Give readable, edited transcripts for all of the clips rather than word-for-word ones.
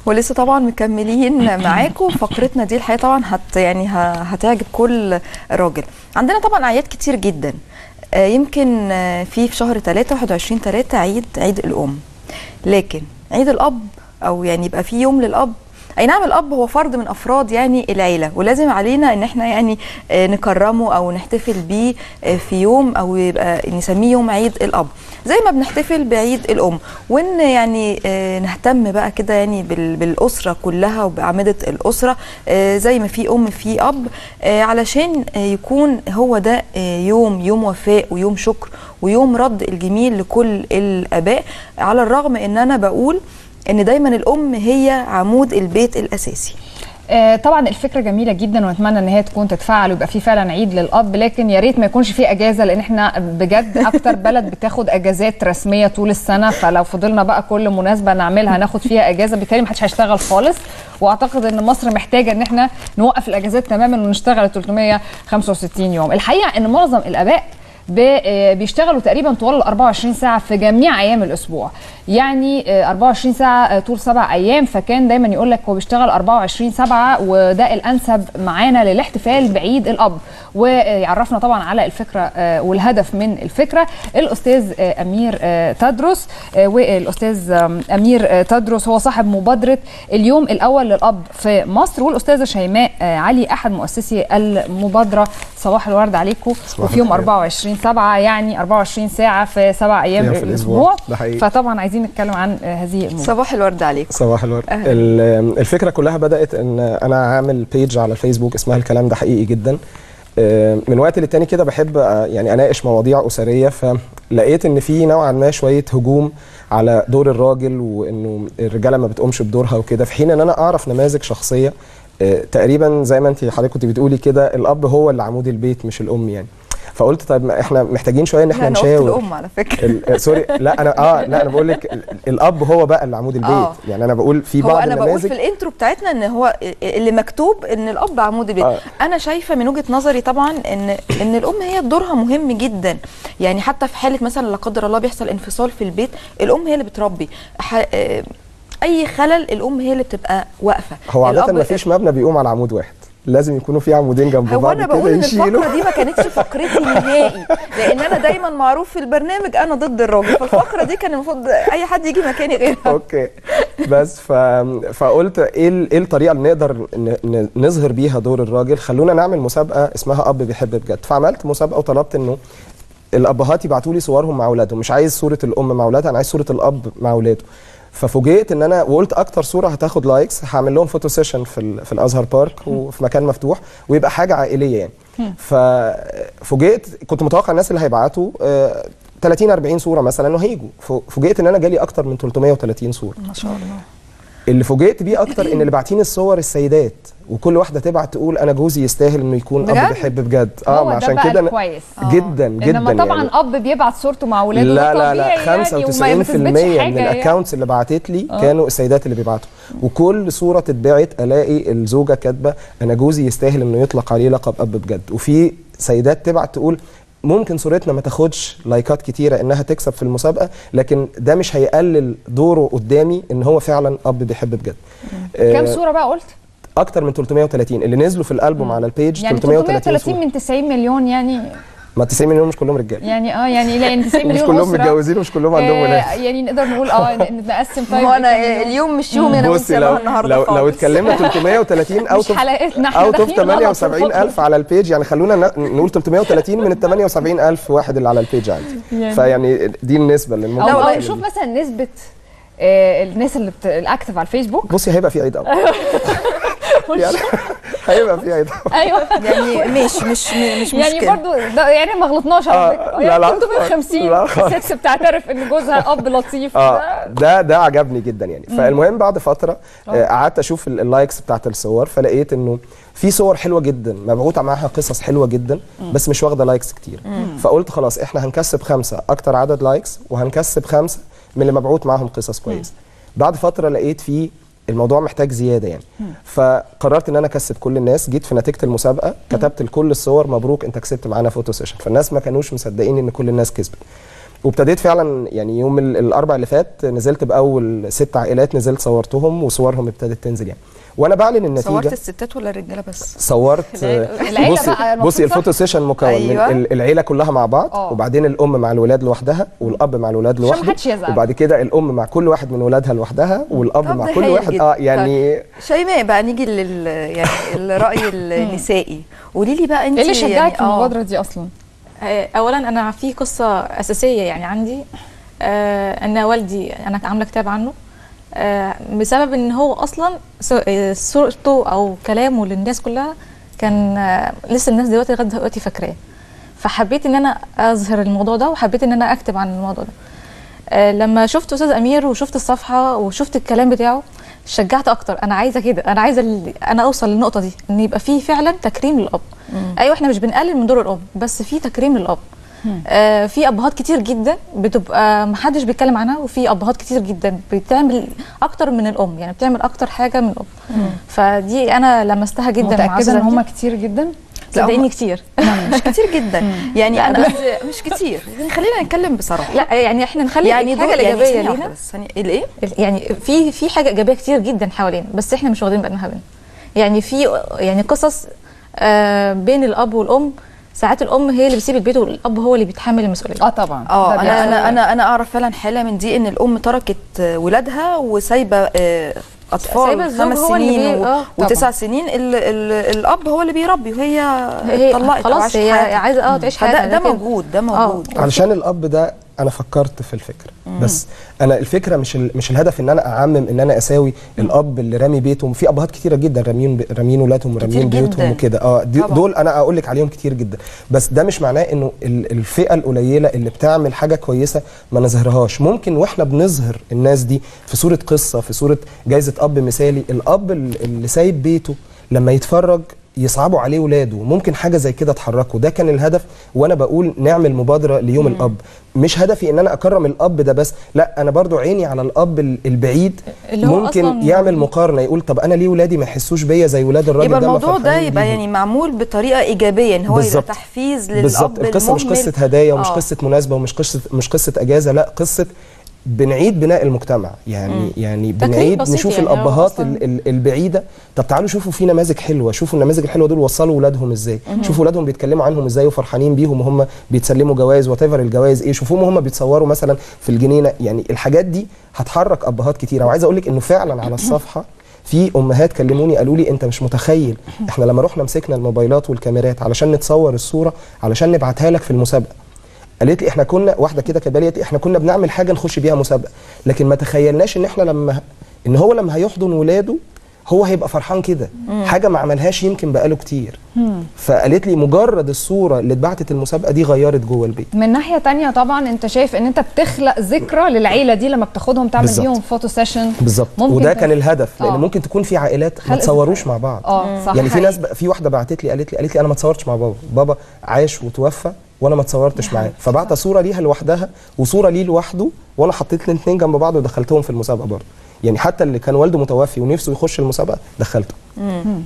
ولسه طبعا مكملين معاكم فقرتنا دي. الحقيقه طبعا هتعجب كل راجل. عندنا طبعا اعياد كتير جدا، يمكن في شهر 3 21/3 عيد الام، لكن عيد الاب او يعني يبقى في يوم للاب. اي نعم الاب هو فرد من افراد يعني العيله، ولازم علينا ان احنا يعني نكرمه او نحتفل بيه في يوم او يبقى نسميه يوم عيد الاب زي ما بنحتفل بعيد الام، وان يعني نهتم بقى كده يعني بالاسره كلها وباعمده الاسره زي ما في ام في اب، علشان يكون هو ده يوم وفاء ويوم شكر ويوم رد الجميل لكل الاباء. على الرغم ان انا بقول ان دايما الام هي عمود البيت الاساسي. طبعا الفكره جميله جدا ونتمنى ان هي تكون تتفعل ويبقى في فعلا عيد للاب، لكن يا ريت ما يكونش في اجازه، لان احنا بجد اكتر بلد بتاخد اجازات رسميه طول السنه، فلو فضلنا بقى كل مناسبه نعملها ناخد فيها اجازه بالتالي ما حدش هيشتغل خالص. واعتقد ان مصر محتاجه ان احنا نوقف الاجازات تماما ونشتغل 365 يوم. الحقيقه ان معظم الاباء بيشتغلوا تقريبا طوال 24 ساعة في جميع أيام الأسبوع، يعني 24 ساعة طول 7 أيام، فكان دايما يقول لك هو بيشتغل 24/7 وده الأنسب معانا للاحتفال بعيد الأب. ويعرفنا طبعا على الفكرة والهدف من الفكرة الأستاذ أمير تدرس. والأستاذ أمير تدرس هو صاحب مبادرة اليوم الأول للأب في مصر، والأستاذة شيماء علي أحد مؤسسي المبادرة. صباح الورد عليكم. وفي يوم 24/7 يعني 24 ساعة في 7 أيام في الأسبوع، فطبعا عايزين نتكلم عن هذه المبادرة. صباح الورد عليكم. صباح الورد. الفكرة كلها بدأت ان انا عامل بيج على الفيسبوك اسمها الكلام ده حقيقي جدا. من وقت للتاني كده بحب يعني اناقش مواضيع أسرية، فلقيت ان في نوعا ما شوية هجوم على دور الراجل وانه الرجالة ما بتقومش بدورها وكده، في حين ان انا اعرف نماذج شخصية تقريبا زي ما انت حضرتك كنت بتقولي كده، الاب هو اللي عمود البيت مش الام يعني. فقلت طيب احنا محتاجين شويه ان احنا نشاور. الام على فكره سوري لا انا بقول لك الاب هو بقى اللي عمود البيت. يعني انا بقول في بعض النماذج، انا بقول في الانترو بتاعتنا ان هو اللي مكتوب ان الاب عمود البيت. انا شايفه من وجهه نظري طبعا ان الام هي دورها مهم جدا، يعني حتى في حاله مثلا لا قدر الله بيحصل انفصال في البيت، الام هي اللي بتربي. اي خلل الام هي اللي بتبقى واقفه. هو عاده ما فيش مبنى بيقوم على عمود واحد، لازم يكونوا في عمودين جنب بعض. هو انا بقول ان الفقره دي ما كانتش فقرتي نهائي، لان انا دايما معروف في البرنامج انا ضد الراجل، فالفقره دي كان المفروض اي حد يجي مكاني غيرها. اوكي بس فقلت ايه الطريقه اللي نقدر نظهر بيها دور الراجل. خلونا نعمل مسابقه اسمها اب بيحب بجد. فعملت مسابقه وطلبت انه الابهات يبعتوا لي صورهم مع اولادهم، مش عايز صوره الام مع اولادها، انا عايز صوره الاب مع اولاده. ففوجئت ان انا وقلت اكتر صوره هتاخد لايكس هعمل لهم فوتو سيشن في الازهر بارك وفي مكان مفتوح ويبقى حاجه عائليه يعني. ففوجئت كنت متوقع الناس اللي هيبعتوا 30-40 صوره مثلا انه هيجوا، فوجئت ان انا جالي اكتر من 330 صوره ما شاء الله. اللي فوجئت بيه اكتر ان اللي باعتين الصور السيدات، وكل واحده تبعت تقول انا جوزي يستاهل انه يكون اب بيحب بجد. عشان كده كويس جدا جدا. انما طبعا يعني اب بيبعت صورته مع اولاده لا 95% يعني من الاكونتس اللي بعتت لي كانوا السيدات اللي بيبعتوا، وكل صوره تتبعت الاقي الزوجه كاتبه انا جوزي يستاهل انه يطلق عليه لقب اب بجد. وفي سيدات تبعت تقول ممكن صورتنا ما تاخدش لايكات كتيره انها تكسب في المسابقه، لكن ده مش هيقلل دوره قدامي ان هو فعلا اب بيحب بجد. كم صوره بقى قلت؟ اكتر من 330 اللي نزلوا في الالبوم على البيج. يعني 330 من 90 مليون يعني. ما 90 مليون مش كلهم رجاله يعني يعني لا 90 مليون مش كلهم متجوزين ومش كلهم عندهم ولاد. يعني نقدر نقول نقسم. طيب هو انا اليوم مش يوم انا وانت النهارده لو اتكلمنا 330 او توب 78000 على البيج، يعني خلونا نقول 330 من ال 78000 واحد اللي على البيج عندي. فيعني دي النسبه اللي ممكن لو نشوف مثلا نسبه الناس اللي الاكتف على الفيسبوك. بصي هيبقى في عيد يعني هيبقى في عيد. ايوه يعني مش يعني برضو يعني ما غلطناش على فكره. لا 350 ست بتعترف ان جوزها اب لطيف. ده عجبني جدا يعني. فالمهم بعد فتره قعدت اشوف اللايكس بتاعت الصور، فلقيت انه في صور حلوه جدا مبعوثه معاها قصص حلوه جدا بس مش واخده لايكس كتير. فقلت خلاص احنا هنكسب 5 اكتر عدد لايكس وهنكسب 5 من اللي مبعوث معاهم قصص كويس. بعد فتره لقيت فيه الموضوع محتاج زياده يعني. فقررت ان انا اكسب كل الناس. جيت في نتيجه المسابقه كتبت لكل الصور مبروك انت كسبت معانا فوتو سيشن، فالناس ما كانوش مصدقين ان كل الناس كسبت. وابتديت فعلا يعني يوم الاربع اللي فات نزلت باول 6 عائلات، نزلت صورتهم وصورهم ابتدت تنزل يعني، وانا بعلن النتيجه. صورت الستات ولا الرجاله بس؟ صورت العيلة بقى بصي الفوتو سيشن مكون أيوة. من العيله كلها مع بعض، وبعدين الام مع الولاد لوحدها والاب مع الولاد عشان لوحده، محدش يزعل. وبعد كده الام مع كل واحد من ولادها لوحدها والاب طب مع ده كل هايل واحد جدا. يعني. شيماء بقى نيجي يعني الراي النسائي، قولي لي بقى انت ايه اللي شجعك يعني في المبادره دي اصلا؟ اولا انا في قصه اساسيه يعني عندي، ان والدي انا عامله كتاب عنه، بسبب ان هو اصلا صورته او كلامه للناس كلها كان لسه الناس دلوقتي لغايه دلوقتي فاكراه، فحبيت ان انا اظهر الموضوع ده وحبيت ان انا اكتب عن الموضوع ده. لما شفت استاذ امير وشفت الصفحه وشفت الكلام بتاعه شجعت اكتر، انا عايزه كده، انا عايزه انا اوصل للنقطه دي، ان يبقى فيه فعلا تكريم للاب. ايوه احنا مش بنقلل من دور الاب، بس في تكريم للاب. في ابهات كتير جدا بتبقى محدش بيتكلم عنها، وفي ابهات كتير جدا بتعمل اكتر من الام، يعني بتعمل اكتر حاجه من الام. فدي انا لمستها جدا. متاكده ان هم كتير جدا؟ صدقيني كتير. مش كتير جدا يعني انا مش كتير، يعني خلينا نتكلم بصراحه. لا يعني احنا نخلي يعني حاجه ايجابيه لينا. الايه يعني في حاجه ايجابيه كتير جدا حوالينا، بس احنا مش واخدين بالنا منها. يعني في يعني قصص بين الاب والام، ساعات الام هي اللي بتسيب البيت والاب هو اللي بيتحمل المسؤوليه. طبعا. انا اعرف فعلا حاله من دي، ان الام تركت ولادها وسايبه اطفال 5 سنين و9 سنين، الاب هو اللي بيربي وهي طلقت خلاص، هي عايزه تعيش حياتها. ده موجود، ده موجود. علشان الاب ده انا فكرت في الفكره، بس انا الفكره مش الهدف ان انا اعمم، ان انا اساوي الاب اللي رامي بيتهم. في ابهات كتيره جدا رامين ولادهم ورامين بيوتهم وكده، دول انا اقول لك عليهم كتير جدا، بس ده مش معناه انه الفئه القليله اللي بتعمل حاجه كويسه ما نظهرهاش. ممكن واحنا بنظهر الناس دي في صوره قصه، في صوره جايزه اب مثالي، الاب اللي سايب بيته لما يتفرج يصعبوا عليه ولاده، ممكن حاجه زي كده تحركه. ده كان الهدف، وانا بقول نعمل مبادره ليوم الاب. مش هدفي ان انا اكرم الاب ده بس، لا، انا برضو عيني على الاب البعيد اللي ممكن يعمل مقارنه، يقول طب انا ليه ولادي ما يحسوش بيا زي ولاد الراجل ده؟ يبقى الموضوع ده يبقى يعني معمول بطريقه ايجابيه، ان هو يبقى تحفيز للاب. بالظبط. القصه مش قصه هدايا ومش قصه مناسبه ومش قصه اجازه، لا، قصه بنعيد بناء المجتمع. يعني بنعيد نشوف يعني الابهات البعيده. طب تعالوا شوفوا في نماذج حلوه، شوفوا النماذج الحلوه دول وصلوا اولادهم ازاي، شوفوا اولادهم بيتكلموا عنهم ازاي وفرحانين بيهم وهم بيتسلموا جوائز واتيفر الجوائز ايه، شوفوهم وهم بيتصوروا مثلا في الجنينه. يعني الحاجات دي هتحرك ابهات كتيره. وعايز اقول لك انه فعلا على الصفحه في امهات كلموني قالوا لي انت مش متخيل، احنا لما رحنا مسكنا الموبايلات والكاميرات علشان نتصور الصوره علشان نبعتها لك في المسابقه، قالت لي احنا كنا واحده كده كباليه، احنا كنا بنعمل حاجه نخش بيها مسابقه، لكن ما تخيلناش ان احنا هو لما هيحضن ولاده هو هيبقى فرحان كده، حاجه ما عملهاش يمكن بقاله كتير. فقالت لي مجرد الصوره اللي اتبعتت المسابقه دي غيرت جوه البيت. من ناحيه تانية طبعا انت شايف ان انت بتخلق ذكرى للعيله دي لما بتاخدهم تعمل بيهم فوتو سيشن. بالظبط، وده كان الهدف، لان ممكن تكون في عائلات ما تصوروش مع بعض. صح. يعني في ناس في واحده بعتت لي قالت لي انا ما اتصورتش مع بابا عاش وتوفى وانا ما اتصورتش معاه، فبعت صوره ليها لوحدها وصوره ليه لوحده، وانا حطيت الاثنين جنب بعض ودخلتهم في المسابقه برضه. يعني حتى اللي كان والده متوفي ونفسه يخش المسابقه دخلته.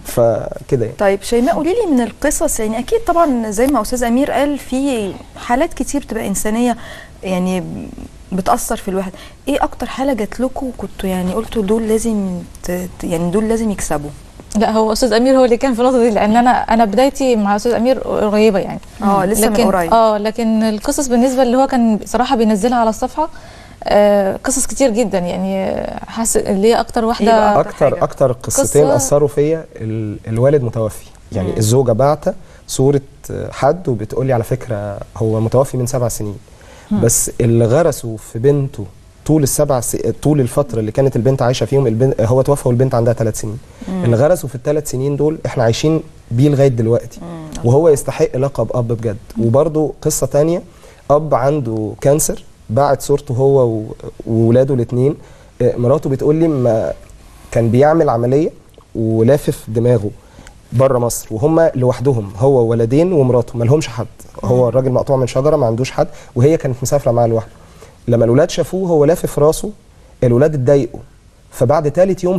فكده يعني. طيب شيماء، قولي لي من القصص، يعني اكيد طبعا زي ما استاذ امير قال في حالات كتير بتبقى انسانيه يعني بتاثر في الواحد، ايه اكتر حاله جات لكم وكنتوا يعني قلتوا دول لازم يعني دول لازم يكسبوا؟ لا، هو استاذ امير هو اللي كان في النقطه دي، لان انا بدايتي مع استاذ امير قريبه يعني. لسه من قريب. لكن القصص بالنسبه اللي هو كان بصراحه بينزلها على الصفحه قصص كتير جدا، يعني حاسس اللي هي اكتر واحده، اكتر قصتين اثروا فيا. الوالد متوفي، يعني الزوجه بعتة صوره حد وبتقول لي على فكره هو متوفي من 7 سنين، بس اللي غرسوا في بنته طول الفتره اللي كانت البنت عايشه فيهم، هو توفى والبنت عندها 3 سنين. اللي غرسوا في ال3 سنين دول احنا عايشين بيه لغايه دلوقتي، وهو يستحق لقب اب بجد. وبرده قصه ثانيه، اب عنده كانسر، بعت صورته هو وولاده الاثنين. مراته بتقول لي ما كان بيعمل عمليه ولافف دماغه بره مصر وهم لوحدهم، هو ولدين ومراته ما لهمش حد، هو الراجل مقطوع من شجره ما عندوش حد، وهي كانت مسافره معاه لوحده. لما الولاد شافوه هو لافف راسه، الولاد اتضايقوا، فبعد 3 يوم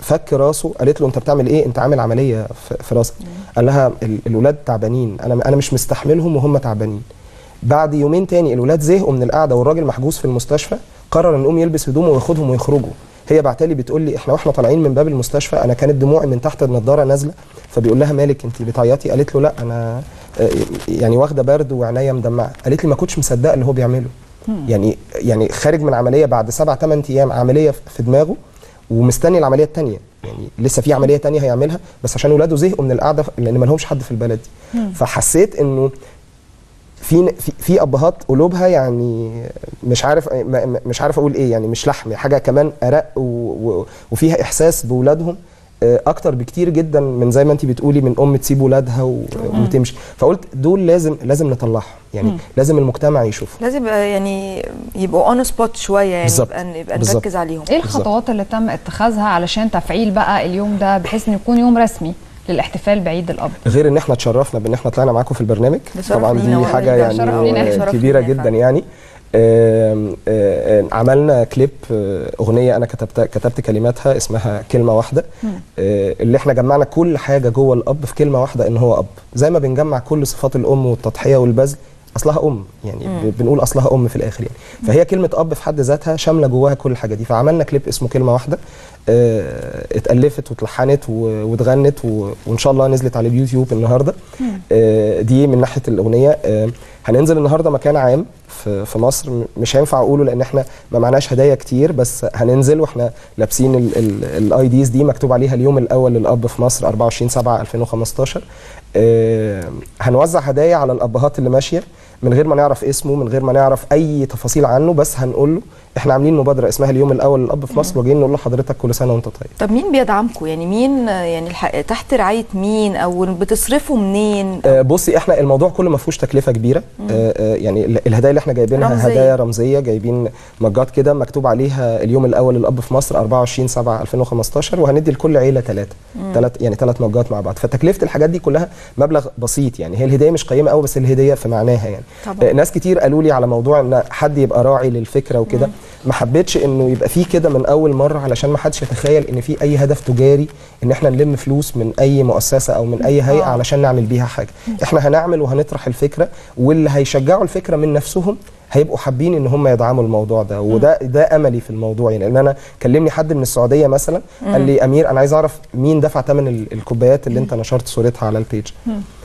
فك راسه. قالت له انت بتعمل ايه؟ انت عامل عمليه في راسك. قال لها الولاد تعبانين، انا مش مستحملهم وهم تعبانين. بعد يومين تاني الولاد زهقوا من القعده والراجل محجوز في المستشفى، قرر ان يقوم يلبس هدومه وياخدهم ويخرجوا. هي بعتلي بتقول لي واحنا طالعين من باب المستشفى انا كانت دموعي من تحت النضاره نازله، فبيقول لها مالك انت بتعيطي؟ قالت له لا انا يعني واخده برد وعينيا مدمعه. قالت لي ما كنتش مصدقه اللي هو بيعمله. يعني خارج من عمليه بعد 7-8 ايام عمليه في دماغه ومستني العمليه الثانيه، يعني لسه في عمليه ثانيه هيعملها بس عشان ولاده زهقوا من القعده لان ما لهمش حد في البلد دي. فحسيت انه في ابهات قلوبها يعني مش عارف اقول ايه، يعني مش لحم، حاجه كمان ارق وفيها احساس باولادهم اكتر بكتير جدا من زي ما انت بتقولي من ام تسيب ولادها وتمشي. فقلت دول لازم نطلعهم، يعني لازم المجتمع يشوف، لازم يعني يبقوا اون سبوت شويه، يعني يبقى نركز عليهم. ايه الخطوات اللي تم اتخاذها علشان تفعيل بقى اليوم ده بحيث انه يكون يوم رسمي للاحتفال بعيد الاب؟ غير ان احنا اتشرفنا بان احنا طلعنا معاكم في البرنامج، طبعا دي حاجه يعني كبيره جدا يعني. عملنا كليب اغنيه انا كتبت كلماتها اسمها كلمه واحده، اللي احنا جمعنا كل حاجه جوه الاب في كلمه واحده ان هو اب، زي ما بنجمع كل صفات الام والتضحيه والبذل اصلها يعني بنقول اصلها في الاخر يعني. فهي كلمه اب في حد ذاتها شامله جواها كل الحاجه دي. فعملنا كليب اسمه كلمه واحده، اتالفت واتلحنت واتغنت وان شاء الله نزلت على اليوتيوب النهارده. دي من ناحيه الاغنيه. هننزل النهارده مكان عام في مصر، مش هينفع اقوله لان احنا ما معناش هدايا كتير، بس هننزل واحنا لابسين الاي ديز دي مكتوب عليها اليوم الاول للاب في مصر 24/7/2015. هنوزع هدايا على الابهات اللي ماشيه من غير ما نعرف اسمه، من غير ما نعرف اي تفاصيل عنه، بس هنقول له احنا عاملين مبادره اسمها اليوم الاول للاب في مصر وجايين نقول لحضرتك كل سنه وانت طيب. طب مين بيدعمكم؟ يعني مين يعني تحت رعايه مين او بتصرفوا منين؟ بصي احنا الموضوع كله ما فيهوش تكلفه كبيره. يعني الهدايا اللي احنا جايبينها هدايا رمزيه، جايبين مجات كده مكتوب عليها اليوم الاول للاب في مصر 24/7/2015 وهندي لكل عيله 3 مجات مع بعض. فتكلفه الحاجات دي كلها مبلغ بسيط، يعني هي الهديه مش قيمه قوي بس الهديه في معناها يعني. ناس كتير قالوا لي على موضوع ان حد يبقى راعي للفكره وكده، ما حبيتش انه يبقى فيه كده من اول مره علشان ما حدش يتخيل ان في اي هدف تجاري ان احنا نلم فلوس من اي مؤسسه او من اي هيئه علشان نعمل بيها حاجه. احنا هنعمل وهنطرح الفكره، واللي هيشجعوا الفكره من نفسهم هيبقوا حابين ان هم يدعموا الموضوع ده. وده املي في الموضوع، يعني ان انا كلمني حد من السعوديه مثلا قال لي امير انا عايز اعرف مين دفع ثمن الكوبايات اللي انت نشرت صورتها على البيج.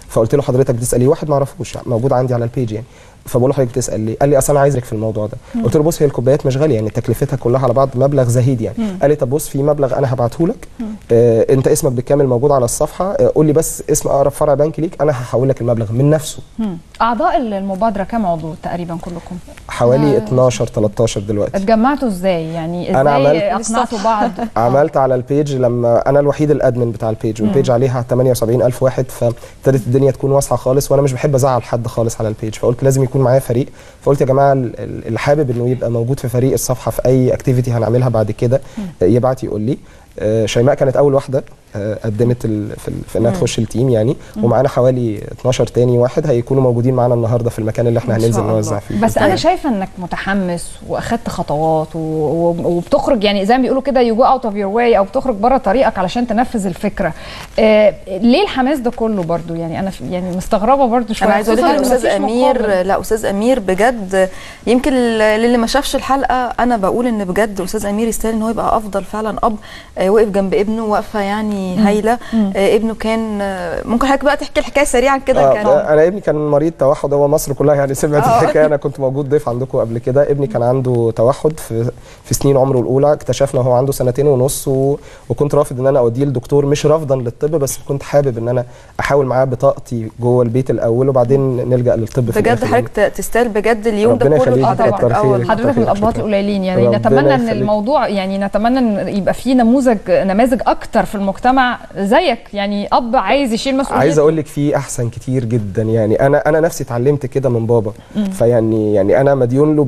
فقلت له حضرتك بتسالي واحد ما اعرفوش موجود عندي على البيج يعني. فبقول له حضرتك بتسال ليه؟ قال لي اصل انا عايزك في الموضوع ده. قلت له بص هي الكوبايات مش غاليه، يعني تكلفتها كلها على بعض مبلغ زهيد يعني. قال لي طب بص في مبلغ انا هبعته لك، انت اسمك بالكامل موجود على الصفحه، قول لي بس اسم اقرب فرع بنك ليك انا هحول لك المبلغ من نفسه. اعضاء المبادره كم عضو تقريبا كلكم؟ حوالي 12-13 دلوقتي. اتجمعتوا ازاي؟ يعني ازاي اقنعتوا بعض؟ عملت على البيج لما انا الوحيد الادمن بتاع البيج، والبيج عليها 78,000 واحد، فابتدت الدنيا تكون واسعه خالص، وانا مش بحب ازعل حد خالص على البيج، فقلت لازم يكون معايا فريق. فقلت يا جماعه اللي حابب انه يبقى موجود في فريق الصفحه في اي اكتيفيتي هنعملها بعد كده يبعت يقول لي. شيماء كانت اول واحده قدمت في انها تخش التيم يعني، ومعانا حوالي 12 تاني واحد هيكونوا موجودين معانا النهارده في المكان اللي احنا هننزل نوزع فيه. بس انا شايفه انك متحمس واخدت خطوات وبتخرج يعني زي ما بيقولوا كده يو جو اوت اوف يور واي، او بتخرج بره طريقك علشان تنفذ الفكره. ليه الحماس ده كله برضو؟ يعني انا يعني مستغربه برضو شويه. انا عايزه اقول لك استاذ امير، لا استاذ امير بجد يمكن للي ما شافش الحلقه انا بقول ان بجد استاذ امير يستاهل ان هو يبقى افضل فعلا اب. وقف جنب ابنه وقفه يعني هايله. ابنه كان ممكن حضرتك بقى تحكي الحكايه سريعا كده؟ كان انا ابني كان مريض توحد، هو مصر كلها يعني سمعت الحكايه، انا كنت موجود ضيف عندكم قبل كده. ابني كان عنده توحد في سنين عمره الاولى، اكتشفنا وهو عنده 2.5 سنين وكنت رافض ان انا اوديه لدكتور، مش رافضا للطب بس كنت حابب ان انا احاول معاه بطاقتي جوه البيت الاول وبعدين نلجا للطب. بجد حضرتك تستاهل بجد اليوم ده كله. حضرتك من الابهات القليلين يعني. نتمنى ان الموضوع يعني نتمنى ان يبقى في نماذج اكتر في المجتمع زيك، يعني اب عايز يشيل مسؤوليه. عايز اقول لك في احسن كتير جدا يعني. انا نفسي اتعلمت كده من بابا، فيعني انا مديون له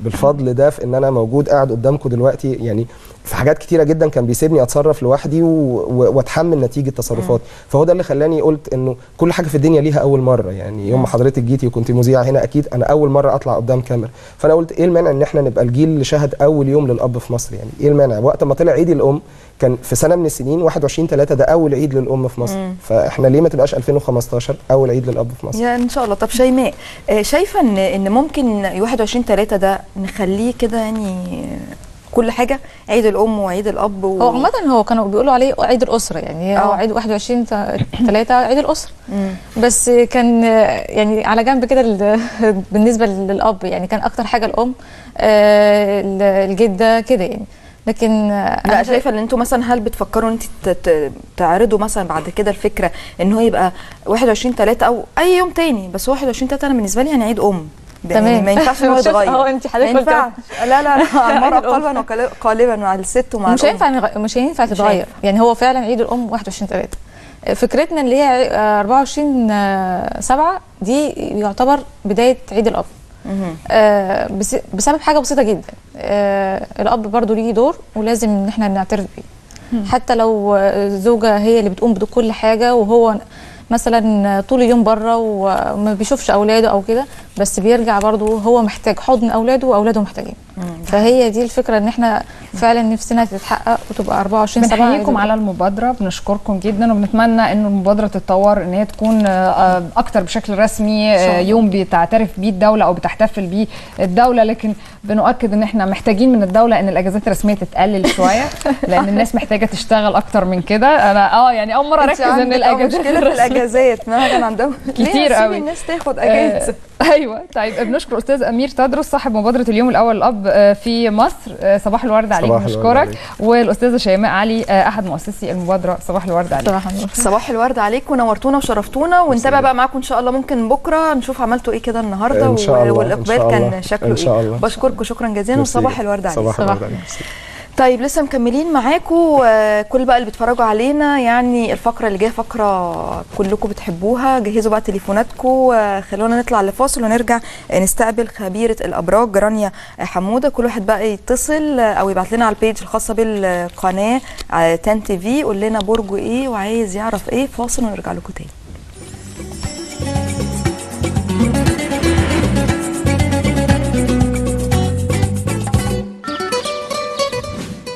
بالفضل ده في ان انا موجود قاعد قدامكم دلوقتي يعني. في حاجات كتيره جدا كان بيسيبني اتصرف لوحدي واتحمل نتيجه تصرفاتي. فهو ده اللي خلاني قلت انه كل حاجه في الدنيا ليها اول مره. يعني يوم ما حضرتك جيتي وكنت مذيعه هنا، اكيد انا اول مره اطلع قدام كاميرا، فانا قلت ايه المانع ان احنا نبقى الجيل اللي شهد اول يوم للاب في مصر؟ يعني ايه المانع؟ وقت ما طلع عيد الام كان في سنه من السنين 21/3 ده اول عيد للام في مصر. فاحنا ليه ما تبقاش 2015 اول عيد للاب في مصر؟ يا ان شاء الله. طب شيماء، شايفه ان ممكن 21/3 ده نخليه كده يعني كل حاجه، عيد الام وعيد الاب هو عامه هو كانوا بيقولوا عليه عيد الاسره، يعني هو عيد 21/3 عيد الاسره. بس كان يعني على جنب كده بالنسبه للاب، يعني كان اكتر حاجه الام، الجده كده يعني. لكن لا، شايفه ان انتوا مثلا هل بتفكروا ان انت تعرضوا مثلا بعد كده الفكره ان هو يبقى 21/3 او اي يوم تاني، بس 21/3 انا بالنسبه لي يعني عيد ام تمام، ما ينفعش ان هو يتغير. انت حضرتك قلت لا المرأة قلبا قالبا مع الست ومع مش هينفع، مش هينفع تتغير. يعني هو فعلا عيد الام 21/3. فكرتنا اللي هي 24/7 دي يعتبر بدايه عيد الاب. بسبب حاجه بسيطه جدا، الاب برضو ليه دور ولازم ان احنا نعترف بيه. حتى لو الزوجه هي اللي بتقوم بكل حاجه وهو مثلا طول اليوم بره وما بيشوفش اولاده او كده، بس بيرجع برضو هو محتاج حضن اولاده واولاده محتاجين. فهي دي الفكره ان احنا فعلا نفسنا تتحقق وتبقى 24/7. بنحييكم على المبادره، بنشكركم جدا، وبنتمنى ان المبادره تتطور، ان هي تكون اكتر بشكل رسمي، يوم بتعترف بيه الدوله او بتحتفل بيه الدوله. لكن بنؤكد ان احنا محتاجين من الدوله ان الاجازات الرسميه تتقلل شويه، لان الناس محتاجه تشتغل اكتر من كده. انا يعني اول مره اركز ان الاجازات مشكله في الاجازات ما كان عندهم كتير قوي الناس تاخد اجازه. ايوه. طيب بنشكر استاذ امير تدرس صاحب مبادره اليوم الاول للاب في مصر. صباح الورد عليك، بنشكرك. والاستاذه شيماء علي احد مؤسسي المبادره، صباح الورد عليك. صباح الورد عليك، ونورتونا وشرفتونا، ونتابع بقى معاكم ان شاء الله. ممكن بكره نشوف عملتوا ايه كده النهارده والاقبال كان شكله ايه. بشكركم شكرا جزيلا، وصباح الورد عليك. صباح الورد عليك. طيب لسه مكملين معاكم. كل بقى اللي بيتفرجوا علينا، يعني الفقره اللي جايه فقره كلكم بتحبوها. جهزوا بقى تليفوناتكم، خلونا نطلع لفاصل ونرجع نستقبل خبيره الابراج رانيا حموده. كل واحد بقى يتصل او يبعت لنا على البيج الخاصه بالقناه 10 TV، يقول لنا برجه ايه وعايز يعرف ايه. فاصل ونرجع لكم تاني.